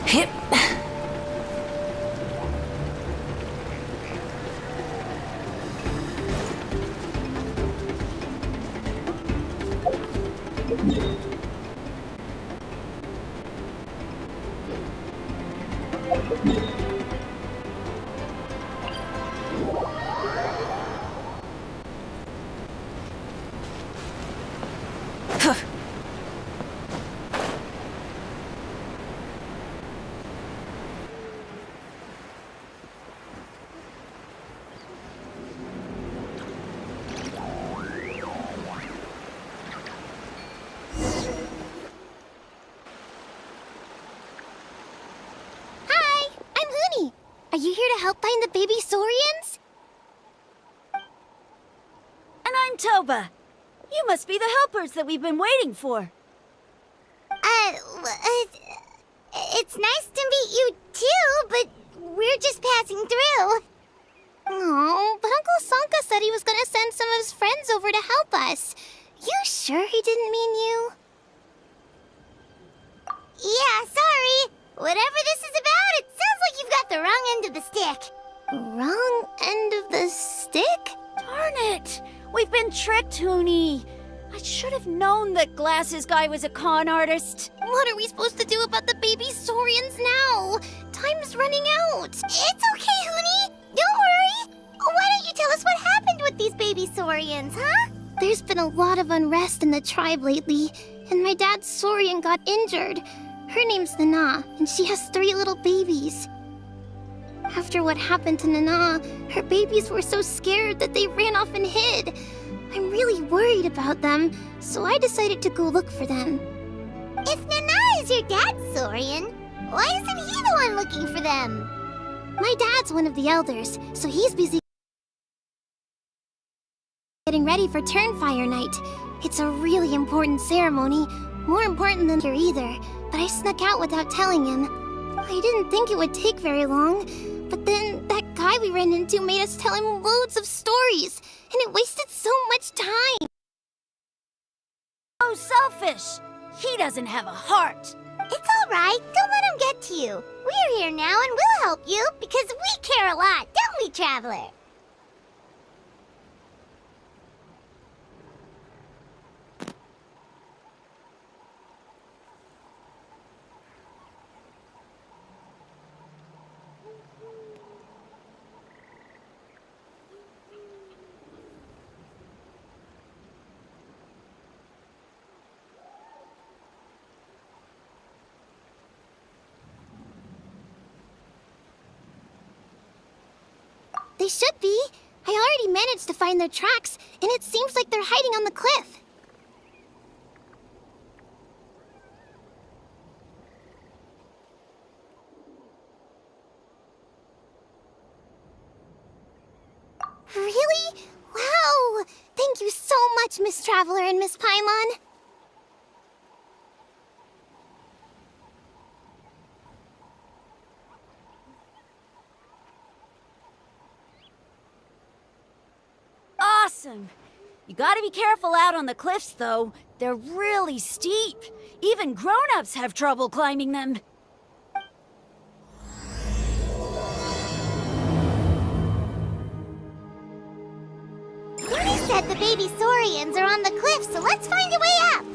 Hip. Are you here to help find the baby Saurians? And I'm Toba. You must be the helpers that we've been waiting for. It's nice to meet you too, but we're just passing through. Oh, but Uncle Sanka said he was gonna send some of his friends over to help us. You sure he didn't mean you? Yeah, sorry. Whatever this is about, it sounds like you've got the wrong end of the stick. Wrong end of the stick? Darn it! We've been tricked, Hoonie. I should have known that Glasses Guy was a con artist. What are we supposed to do about the baby Saurians now? Time's running out. It's okay, Hoonie. Don't worry. Why don't you tell us what happened with these baby Saurians, huh? There's been a lot of unrest in the tribe lately, and my dad's Saurian got injured. Her name's Nana, and she has 3 little babies. After what happened to Nana, her babies were so scared that they ran off and hid. I'm really worried about them, so I decided to go look for them. If Nana is your dad's Saurian, why isn't he the one looking for them? My dad's one of the elders, so he's busy getting ready for Turnfire Night. It's a really important ceremony, more important than here either, but I snuck out without telling him. I didn't think it would take very long, but then that guy we ran into made us tell him loads of stories, and it wasted so much time. Oh, selfish! He doesn't have a heart. It's all right. Don't let him get to you. We're here now and we'll help you because we care a lot, don't we, Traveler? They should be. I already managed to find their tracks, and it seems like they're hiding on the cliff. Really? Wow! Thank you so much, Miss Traveler and Miss Paimon. Awesome! You gotta be careful out on the cliffs, though. They're really steep. Even grown-ups have trouble climbing them. Yuri said the baby Saurians are on the cliff, so let's find a way up.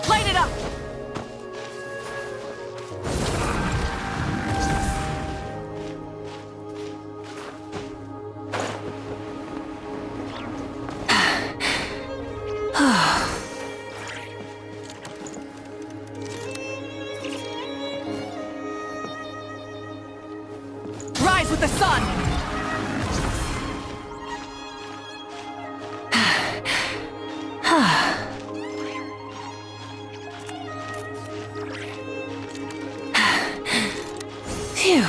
Light it up! Rise with the sun! Phew.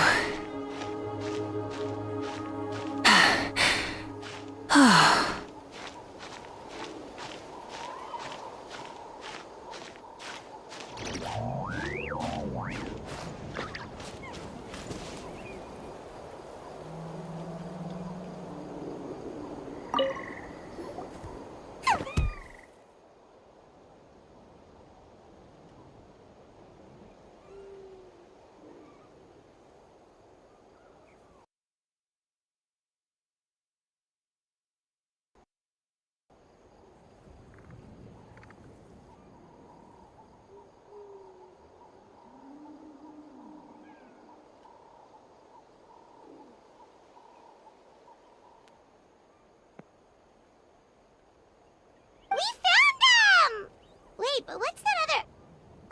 We found them! Wait, but what's that other...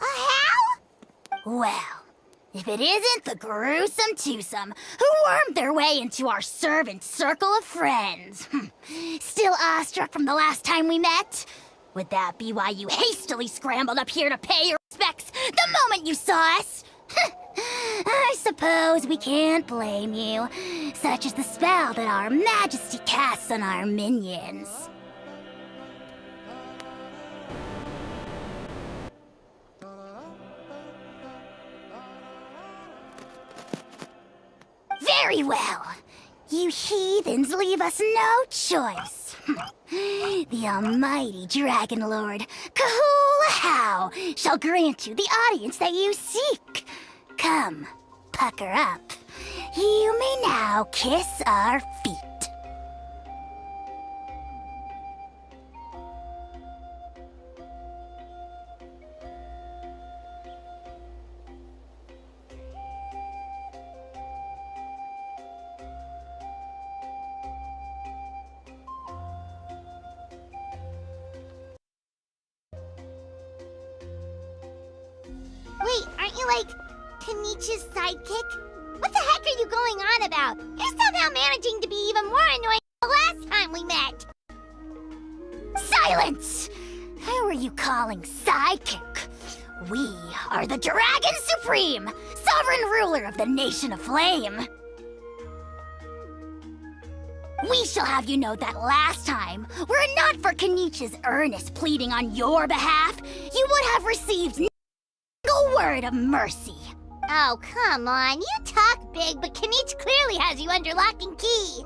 A how? Well, if it isn't the gruesome twosome who wormed their way into our servant circle of friends. Still awestruck from the last time we met? Would that be why you hastily scrambled up here to pay your respects the moment you saw us? I suppose we can't blame you. Such is the spell that our majesty casts on our minions. Very well. You heathens leave us no choice. The almighty Dragon Lord, Kahula shall grant you the audience that you seek. Come, pucker up. You may now kiss our feet. Wait, aren't you like Kenichi's sidekick? What the heck are you going on about? You're somehow managing to be even more annoying than the last time we met. Silence! Who are you calling sidekick? We are the Dragon Supreme, sovereign ruler of the Nation of Flame. We shall have you know that last time, were it not for Kenichi's earnest pleading on your behalf, you would have received a word of mercy. Oh, come on. You talk big, but Kenichi clearly has you under lock and key.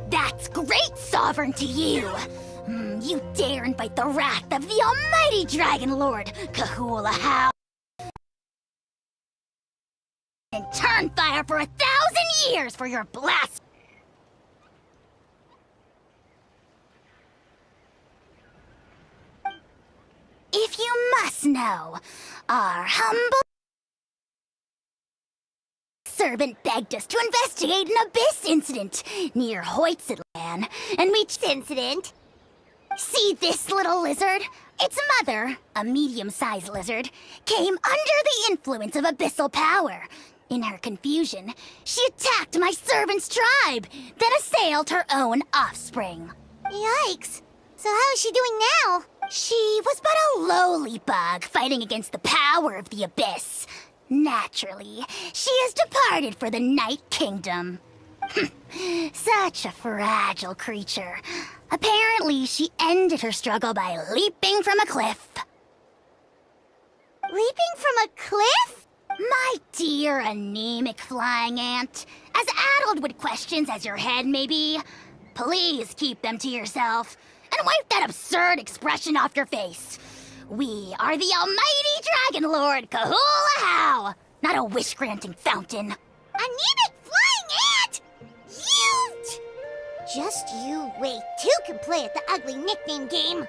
That's great, Sovereign, to you. You dare invite the wrath of the almighty Dragon Lord, Kahula and turn fire for 1,000 years for your blast. If you must know, our humble servant begged us to investigate an abyss incident near Hoytsidland, and we... Incident? See this little lizard? Its mother, a medium-sized lizard, came under the influence of abyssal power. In her confusion, she attacked my servant's tribe, then assailed her own offspring. Yikes! So how is she doing now? She was but a lowly bug fighting against the power of the abyss. Naturally, she has departed for the Night Kingdom. Such a fragile creature. Apparently, she ended her struggle by leaping from a cliff. Leaping from a cliff? My dear anemic flying ant, As addled with questions as your head may be, please keep them to yourself and wipe that absurd expression off your face. We are the almighty Dragon Lord Kahula, not a wish-granting fountain. Anemic flying ant! You! Just you wait. Two can play at the ugly nickname game.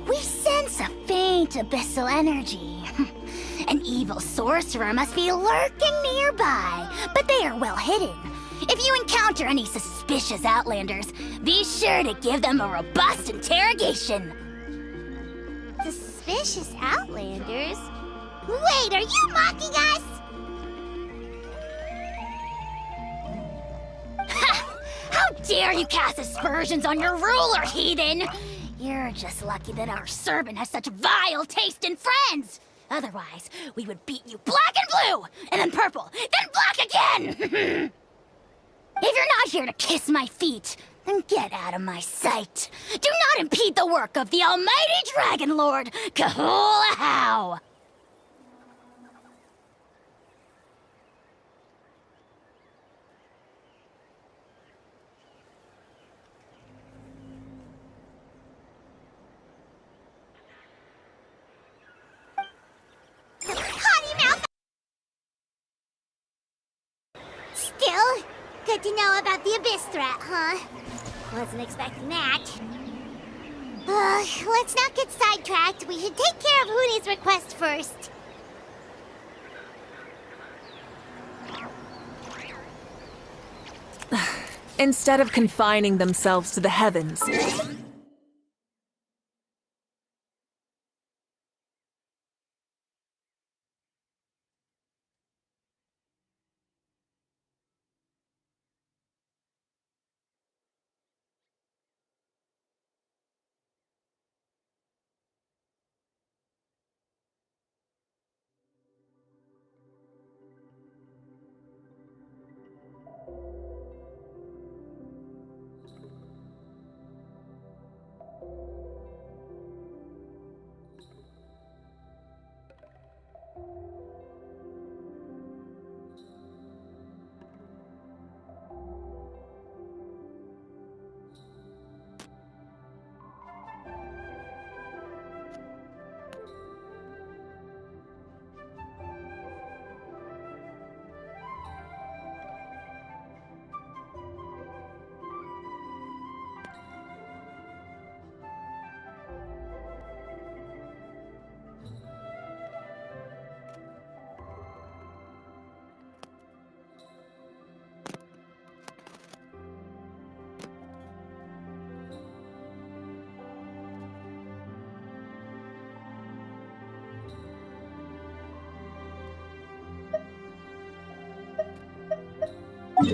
We sense a faint abyssal energy. An evil sorcerer must be lurking nearby, but they are well hidden. If you encounter any suspicious outlanders, be sure to give them a robust interrogation. Suspicious outlanders? Wait, are you mocking us? Ha! How dare you cast aspersions on your ruler, heathen! You're just lucky that our servant has such vile taste in friends! Otherwise, we would beat you black and blue, and then purple, then black again! If you're not here to kiss my feet, then get out of my sight. Do not impede the work of the almighty Dragon Lord, Kahula. Still, good to know about the abyss threat, huh? Wasn't expecting that. Let's not get sidetracked. We should take care of Hoonie's request first. Instead of confining themselves to the heavens,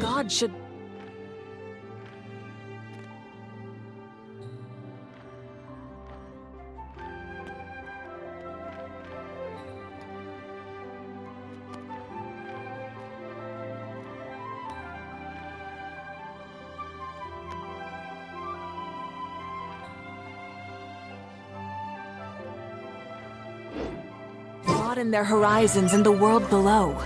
God should... broaden their horizons in the world below.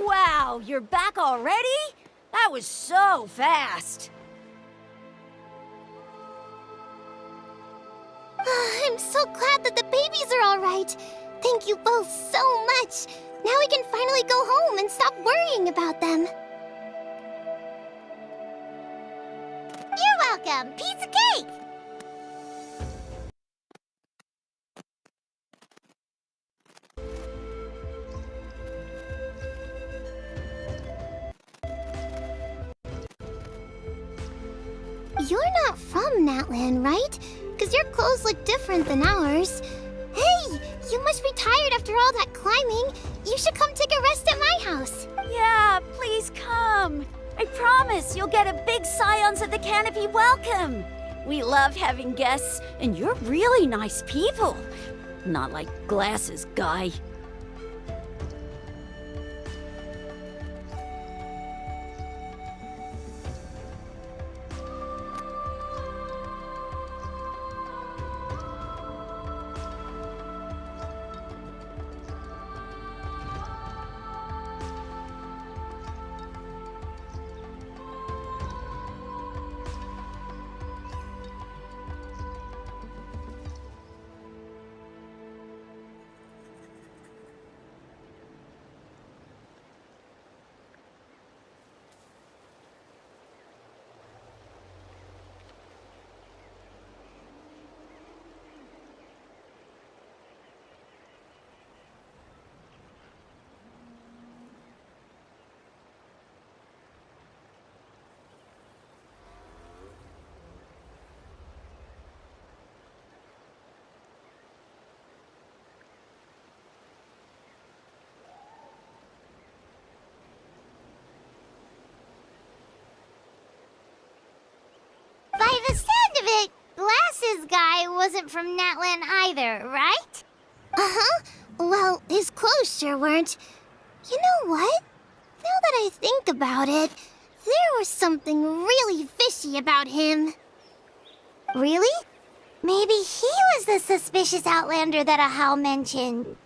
Wow, you're back already? That was so fast. I'm so glad that the babies are all right. Thank you both so much. Now we can finally go home and stop worrying about them. You're welcome. Piece of cake. You're not from Natlan, right? Because your clothes look different than ours. Hey, you must be tired after all that climbing. You should come take a rest at my house. Yeah, please come. I promise you'll get a big Scions of the Canopy welcome. We love having guests, and you're really nice people. Not like glasses guy. By the sound of it, Glasses Guy wasn't from Natlan either, right? Uh-huh. Well, his clothes sure weren't. You know what? Now that I think about it, there was something really fishy about him. Really? Maybe he was the suspicious Outlander that Ahau mentioned.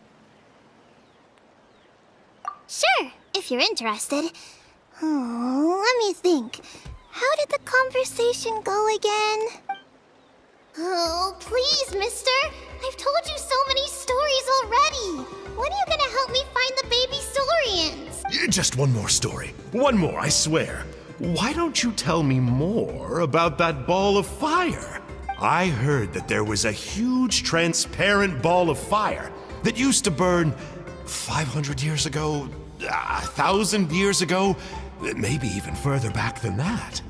Sure, if you're interested. Oh, let me think. How did the conversation go again? Oh, please, mister. I've told you so many stories already. When are you gonna help me find the baby Saurians? Just one more story. One more, I swear. Why don't you tell me more about that ball of fire? I heard that there was a huge transparent ball of fire that used to burn 500 years ago, 1,000 years ago, maybe even further back than that.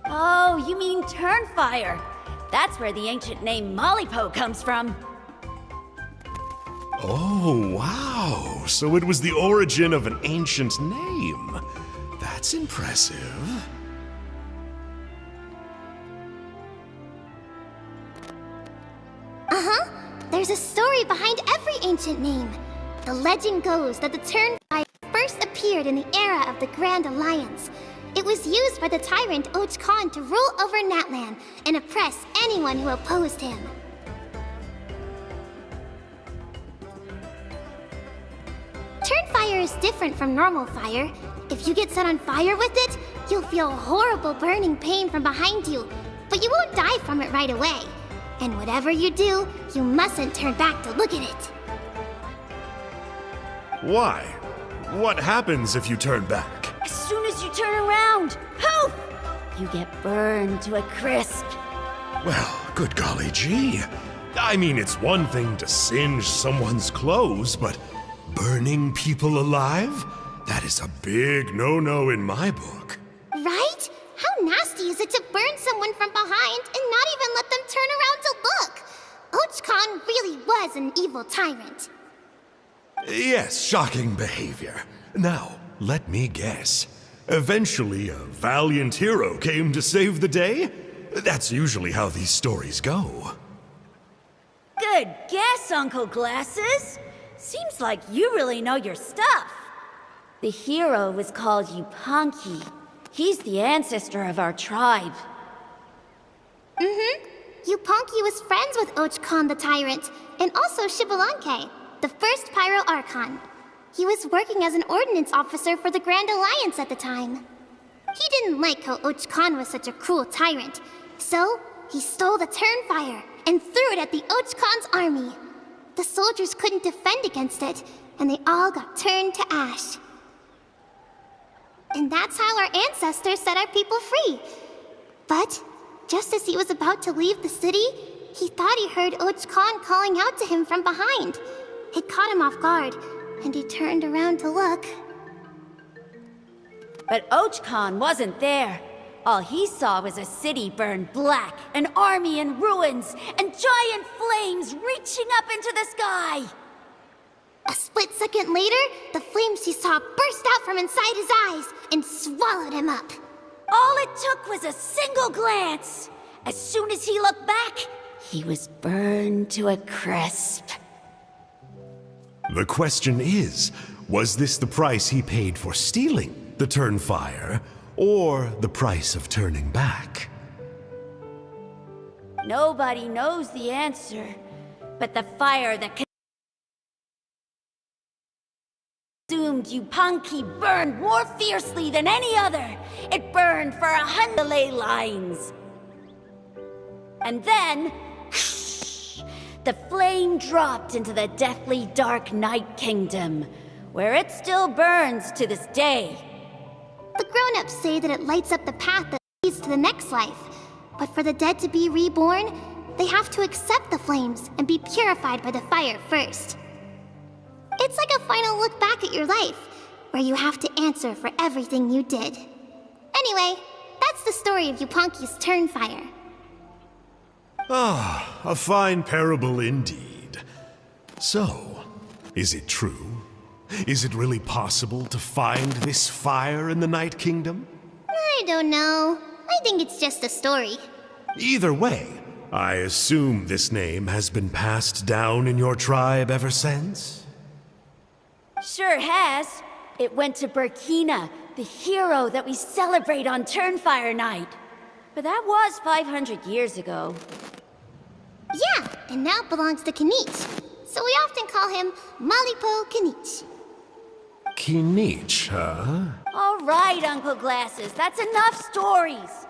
Oh, you mean Turnfire. That's where the ancient name Mollypo comes from. Oh, wow. So it was the origin of an ancient name. That's impressive. Uh-huh. There's a story behind every ancient name. The legend goes that the Turnfire first appeared in the era of the Grand Alliance. It was used by the tyrant Och Khan to rule over Natlan and oppress anyone who opposed him. Turnfire is different from normal fire. If you get set on fire with it, you'll feel horrible burning pain from behind you, but you won't die from it right away. And whatever you do, you mustn't turn back to look at it. Why? What happens if you turn back? As soon as you turn around, poof! You get burned to a crisp. Well, good golly gee. I mean, it's one thing to singe someone's clothes, but burning people alive? That is a big no-no in my book. Right? How nasty is it to burn someone from behind and not even let them turn around to look? Och Khan really was an evil tyrant. Yes, shocking behavior. Now, let me guess. Eventually, a valiant hero came to save the day? That's usually how these stories go. Good guess, Uncle Glasses. Seems like you really know your stuff. The hero was called Yupanqui. He's the ancestor of our tribe. Yupanqui was friends with Ochkon the Tyrant, and also Shibalanke, the first Pyro Archon. He was working as an ordnance officer for the Grand Alliance at the time. He didn't like how Ochkon was such a cruel tyrant, so he stole the Turnfire and threw it at the Ochkon's army. The soldiers couldn't defend against it, and they all got turned to ash. And that's how our ancestors set our people free. But just as he was about to leave the city, he thought he heard Ochkon calling out to him from behind. It caught him off guard, and he turned around to look. But Ochkon wasn't there. All he saw was a city burned black, an army in ruins, and giant flames reaching up into the sky. A split second later, the flames he saw burst out from inside his eyes and swallowed him up. All it took was a single glance. As soon as he looked back, he was burned to a crisp. The question is, was this the price he paid for stealing the Turnfire, or the price of turning back? Nobody knows the answer, but the fire that consumed Yupanqui burned more fiercely than any other. It burned for 100 ley lines. And then, the flame dropped into the deathly dark Night Kingdom, where it still burns to this day. The grown-ups say that it lights up the path that leads to the next life. But for the dead to be reborn, they have to accept the flames and be purified by the fire first. It's like a final look back at your life, where you have to answer for everything you did. Anyway, that's the story of Yupanqui's Turnfire. Ah, a fine parable indeed. So, is it true? Is it really possible to find this fire in the Night Kingdom? I don't know. I think it's just a story. Either way, I assume this name has been passed down in your tribe ever since? Sure has. It went to Burkina, the hero that we celebrate on Turnfire Night. But that was 500 years ago. Yeah, and now it belongs to Kinich. So we often call him Malipo Kinich. Kinich, huh? All right, Uncle Glasses, that's enough stories.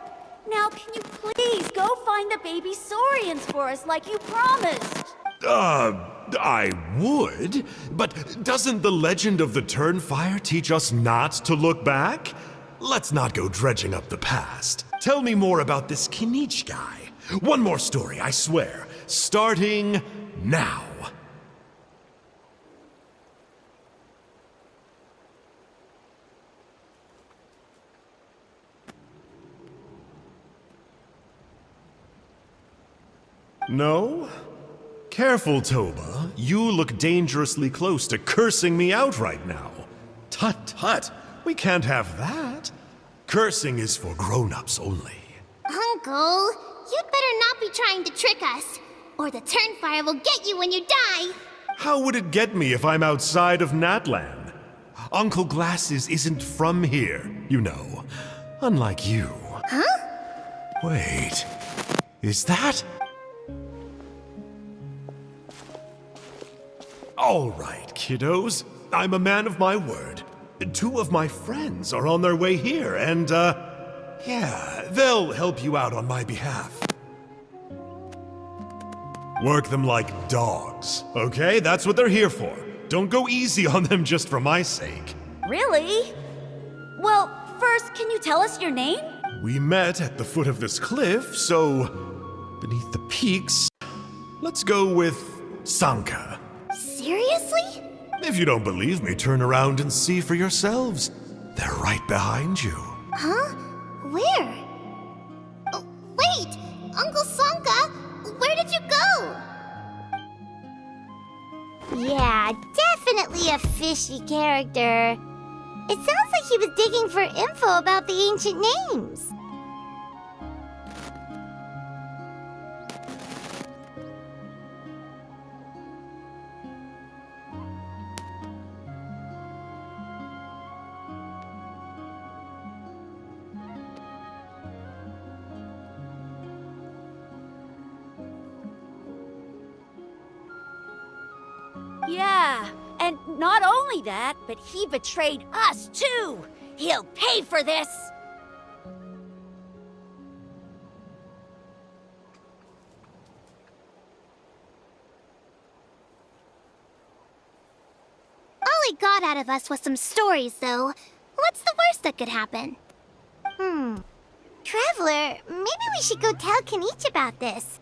Now, can you please go find the baby saurians for us like you promised? I would, but doesn't the legend of the Turnfire teach us not to look back? Let's not go dredging up the past. Tell me more about this Kinich guy. One more story, I swear. Starting now. No? Careful, Toba. You look dangerously close to cursing me out right now. Tut tut, we can't have that. Cursing is for grown-ups only. Uncle, you'd better not be trying to trick us, or the Turnfire will get you when you die. How would it get me if I'm outside of Natlan? Uncle Glasses isn't from here, you know. Unlike you. Huh? Wait, is that? All right, kiddos. I'm a man of my word. 2 of my friends are on their way here, and, yeah, they'll help you out on my behalf. Work them like dogs, okay? That's what they're here for. Don't go easy on them just for my sake. Really? Well, first, can you tell us your name? We met at the foot of this cliff, so beneath the peaks, let's go with Sanka. Seriously? If you don't believe me, turn around and see for yourselves. They're right behind you. Huh? Where? Oh, wait! Uncle Sanka, where did you go? Yeah, definitely. definitely a fishy character. It sounds like he was digging for info about the ancient names. Yeah, and not only that, but he betrayed us too. He'll pay for this. All he got out of us was some stories, though. What's the worst that could happen? Traveler, maybe we should go tell Kenichi about this.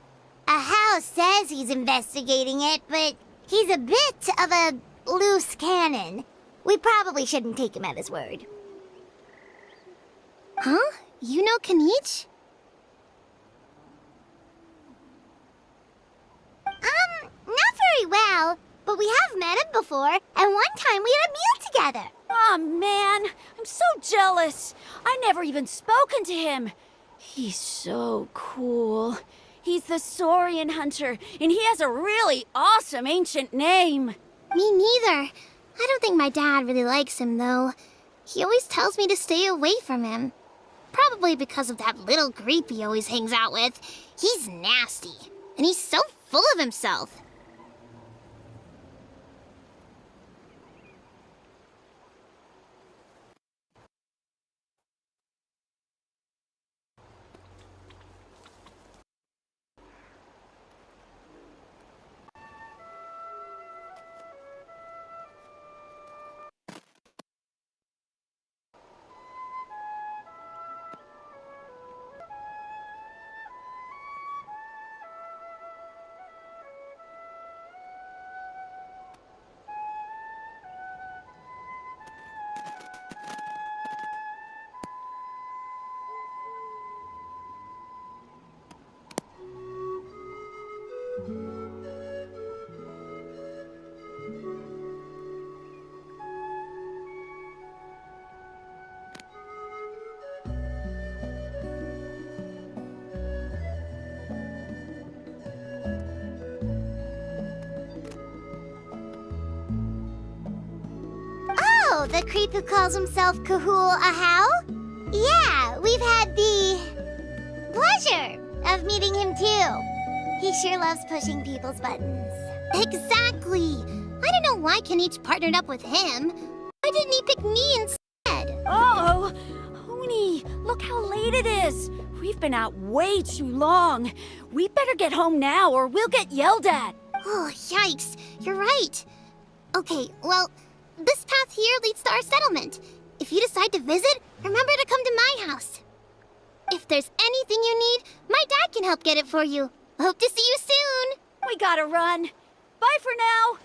Ahau says he's investigating it, but he's a bit of a loose cannon. We probably shouldn't take him at his word. Huh? You know Kenichi? Not very well, but we have met him before, and one time we had a meal together. Aw, man, I'm so jealous. I never even spoken to him. He's so cool. He's the Saurian hunter, and he has a really awesome ancient name. Me neither. I don't think my dad really likes him, though. He always tells me to stay away from him. Probably because of that little creep he always hangs out with. He's nasty, and he's so full of himself. Oh, the creep who calls himself Kahul Ahau? Yeah, we've had the pleasure of meeting him too. He sure loves pushing people's buttons. Exactly. I don't know why Kenichi partnered up with him. Why didn't he pick me instead? Uh-oh. Honey, look how late it is. We've been out way too long. We better get home now or we'll get yelled at. Oh, yikes. You're right. Okay, well, this path here leads to our settlement. If you decide to visit, remember to come to my house. If there's anything you need, my dad can help get it for you. Hope to see you soon. We gotta run. Bye for now.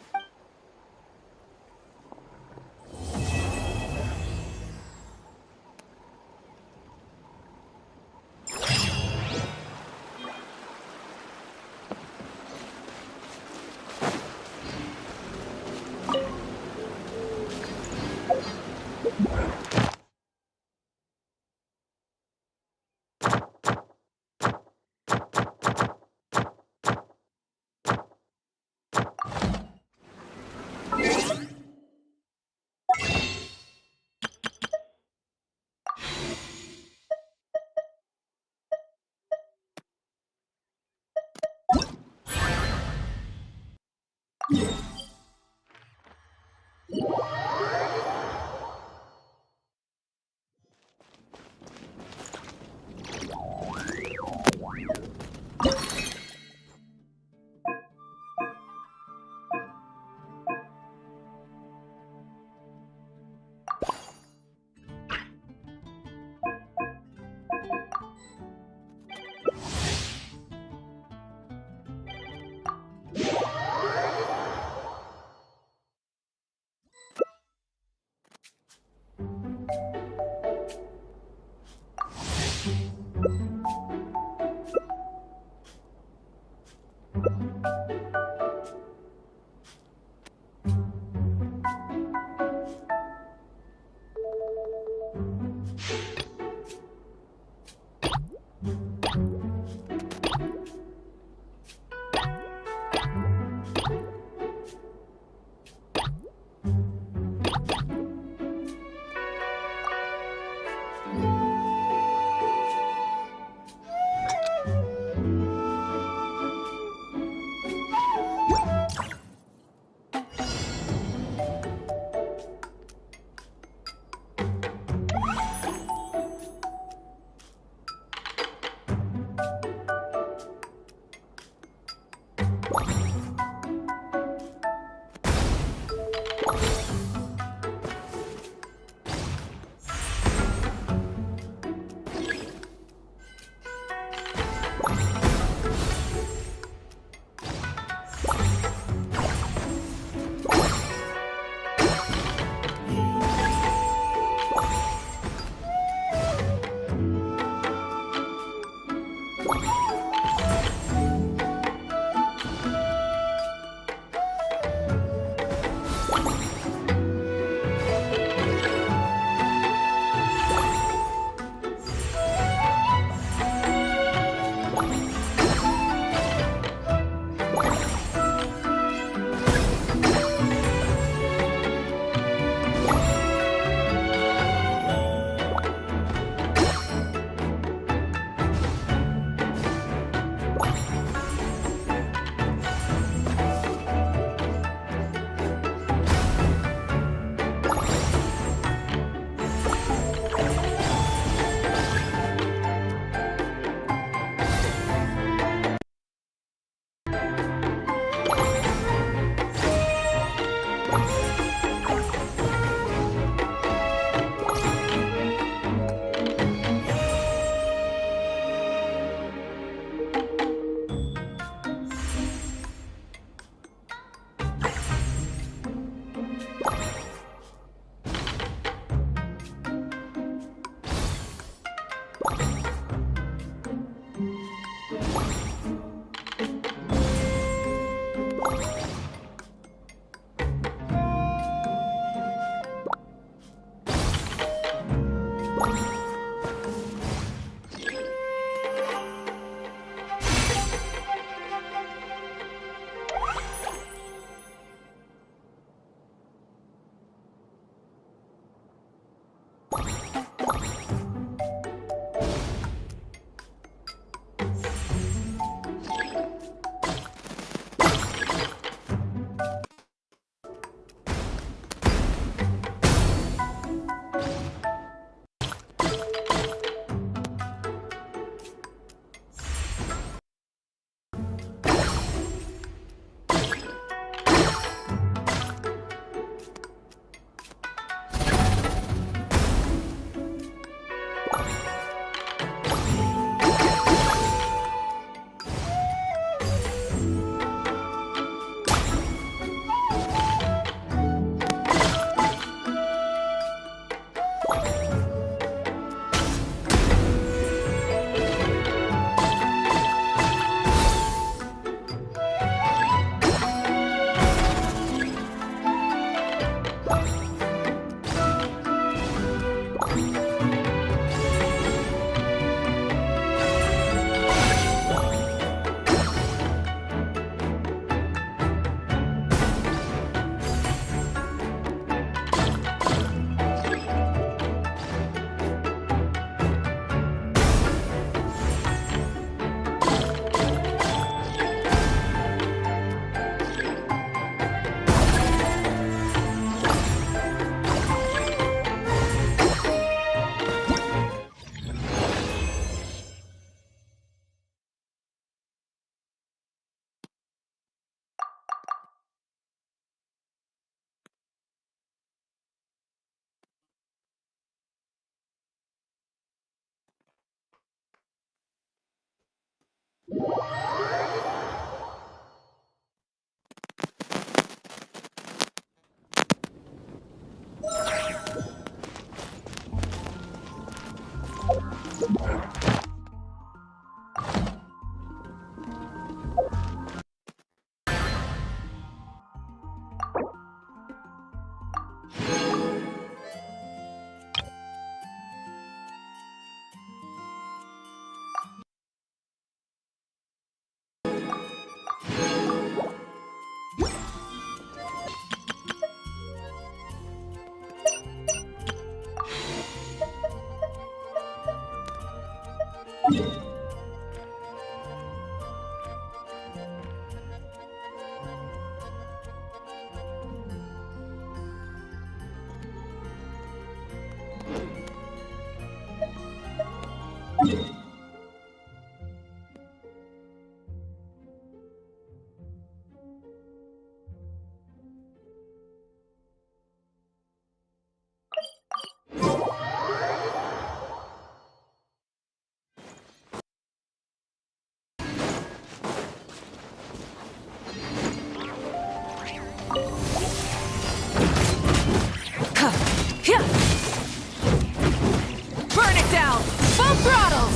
Burn it down! Full throttles!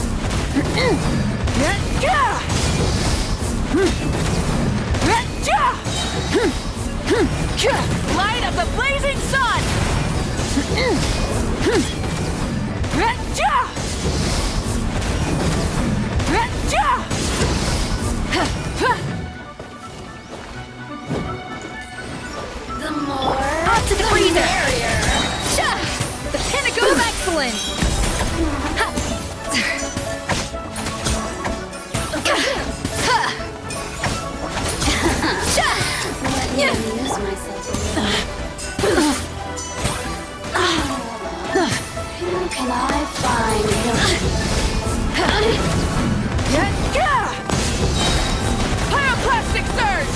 Light of the blazing sun! The more Up to the freezer! merrier. The pinnacle of excellence! Let me amuse myself a little. Who can I find? Pyroclastic surge!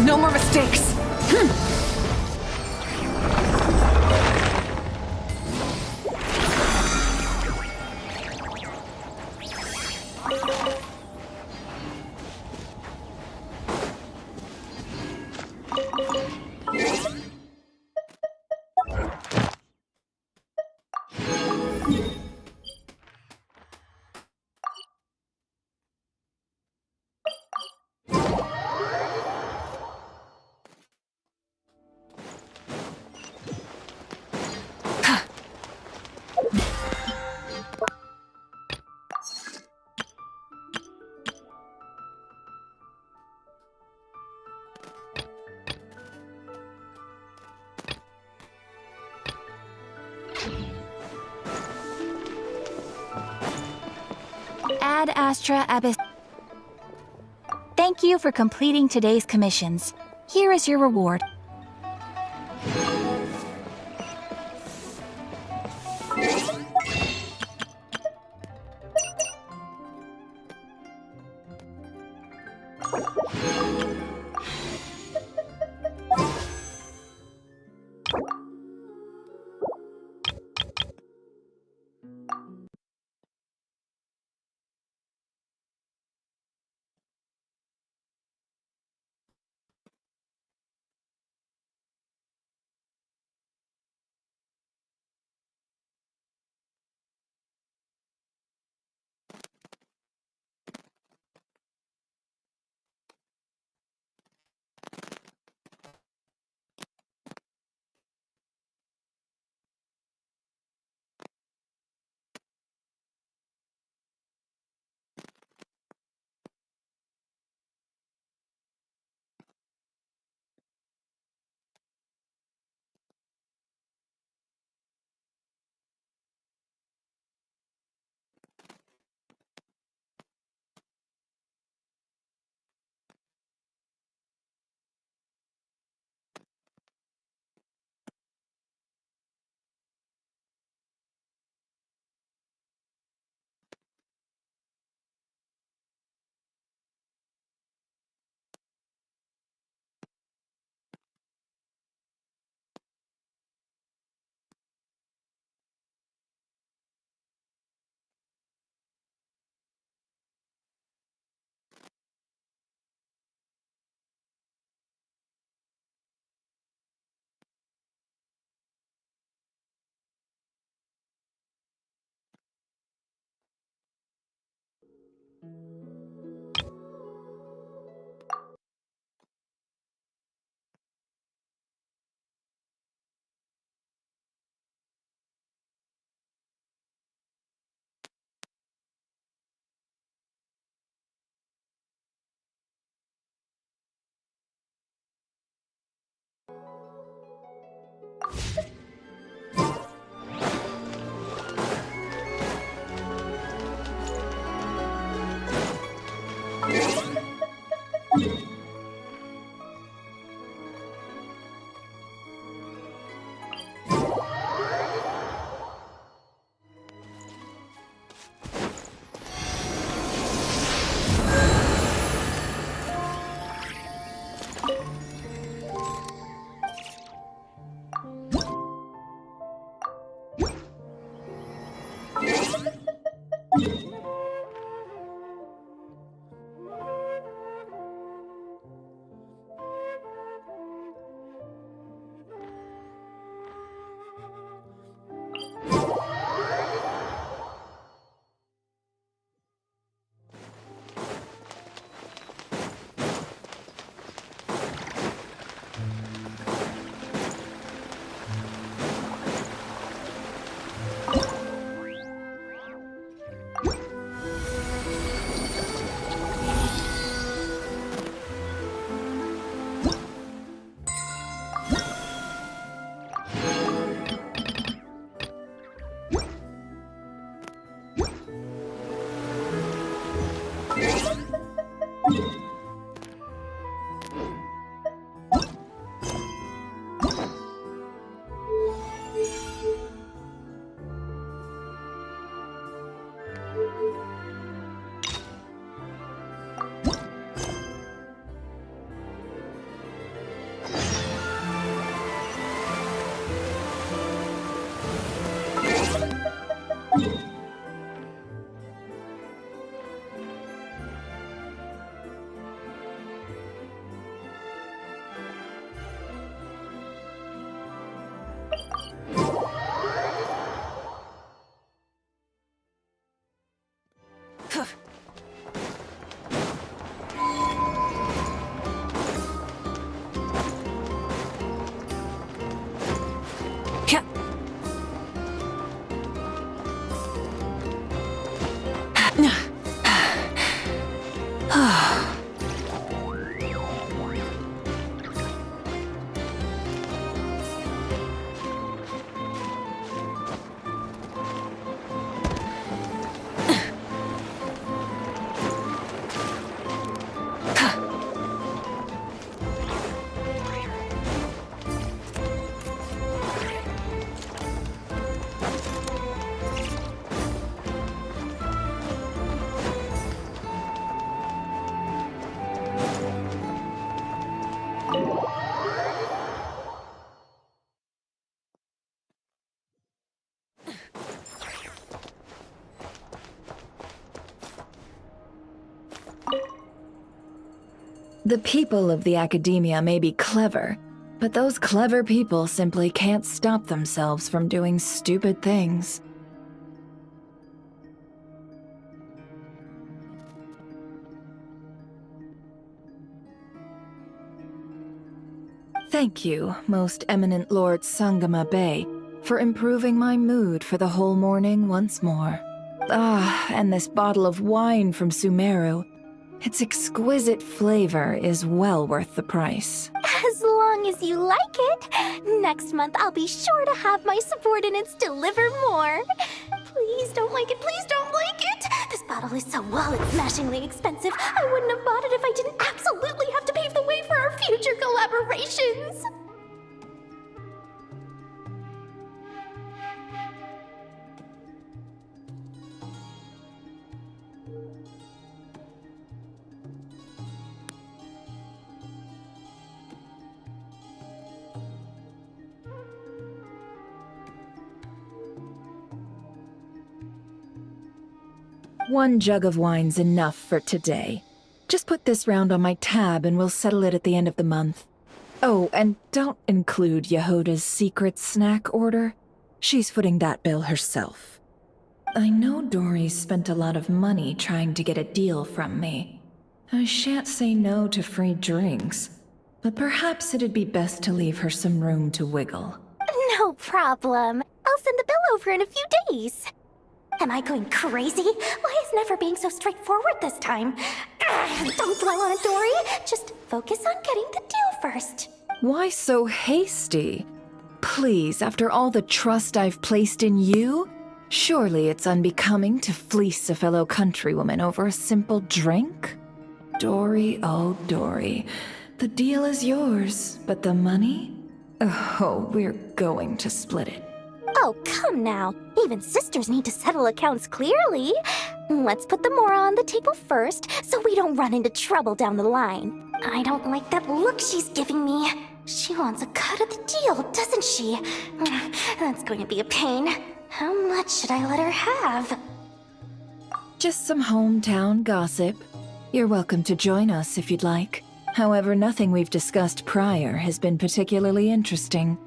No more mistakes. Ad Astra Abyss. Thank you for completing today's commissions. Here is your reward. The people of the academia may be clever, but those clever people simply can't stop themselves from doing stupid things. Thank you, most eminent Lord Sangama Bey, for improving my mood for the whole morning once more. Ah, and this bottle of wine from Sumeru. Its exquisite flavor is well worth the price. As long as you like it. Next month, I'll be sure to have my subordinates deliver more. Please don't like it, please don't like it! This bottle is so wallet-smashingly expensive. I wouldn't have bought it if I didn't absolutely have to pave the way for our future collaborations. One jug of wine's enough for today. Just put this round on my tab and we'll settle it at the end of the month. Oh, and don't include Yehoda's secret snack order. She's footing that bill herself. I know Dory's spent a lot of money trying to get a deal from me. I shan't say no to free drinks, but perhaps it'd be best to leave her some room to wiggle. No problem. I'll send the bill over in a few days. Am I going crazy? Why is Never being so straightforward this time? Don't dwell on it, Dory. Just focus on getting the deal first. Why so hasty? Please, after all the trust I've placed in you, surely it's unbecoming to fleece a fellow countrywoman over a simple drink? Dory, oh Dory, the deal is yours, but the money? Oh, we're going to split it. Oh, come now. Even sisters need to settle accounts clearly. Let's put the Mora on the table first, so we don't run into trouble down the line. I don't like that look she's giving me. She wants a cut of the deal, doesn't she? That's going to be a pain. How much should I let her have? Just some hometown gossip. You're welcome to join us if you'd like. However, nothing we've discussed prior has been particularly interesting.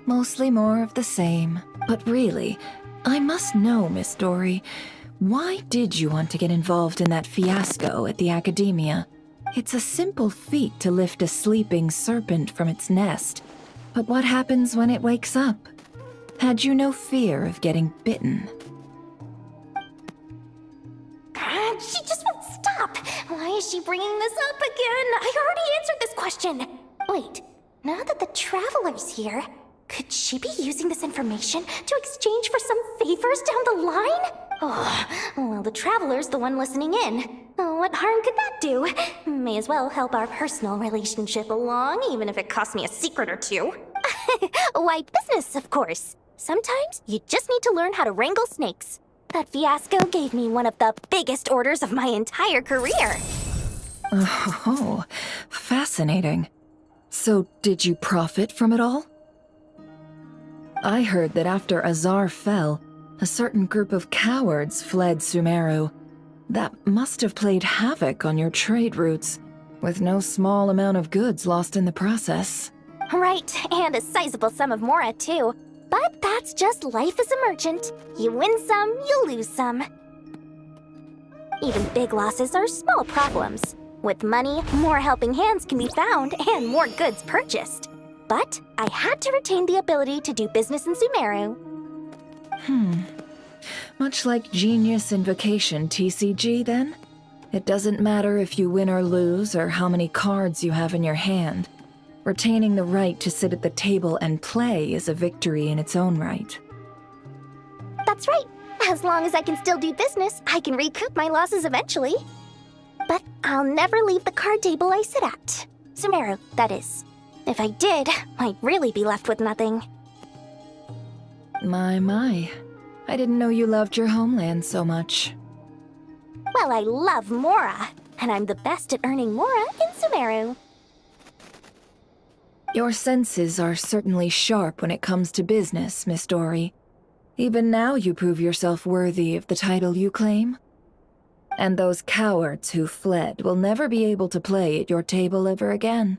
Mostly more of the same. But really, I must know, Miss Dory, why did you want to get involved in that fiasco at the Academia? It's a simple feat to lift a sleeping serpent from its nest. But what happens when it wakes up? Had you no fear of getting bitten? She just won't stop. Why is she bringing this up again? I already answered this question. Wait, now that the Traveler's here, could she be using this information to exchange for some favors down the line? Oh, well, the Traveler's the one listening in. Oh, what harm could that do? May as well help our personal relationship along, even if it costs me a secret or two. Why, business, of course. Sometimes you just need to learn how to wrangle snakes. That fiasco gave me one of the biggest orders of my entire career. Oh, fascinating. So, did you profit from it all? I heard that after Azar fell, a certain group of cowards fled Sumeru. That must have played havoc on your trade routes, with no small amount of goods lost in the process. Right, and a sizable sum of Mora, too. But that's just life as a merchant. You win some, you lose some. Even big losses are small problems. With money, more helping hands can be found and more goods purchased. But I had to retain the ability to do business in Sumeru. Much like Genius Invocation TCG, then? It doesn't matter if you win or lose or how many cards you have in your hand. Retaining the right to sit at the table and play is a victory in its own right. That's right. As long as I can still do business, I can recoup my losses eventually. But I'll never leave the card table I sit at. Sumeru, that is. If I did, I'd really be left with nothing. My. I didn't know you loved your homeland so much. Well, I love Mora, and I'm the best at earning Mora in Sumeru. Your senses are certainly sharp when it comes to business, Miss Dory. Even now you prove yourself worthy of the title you claim. And those cowards who fled will never be able to play at your table ever again.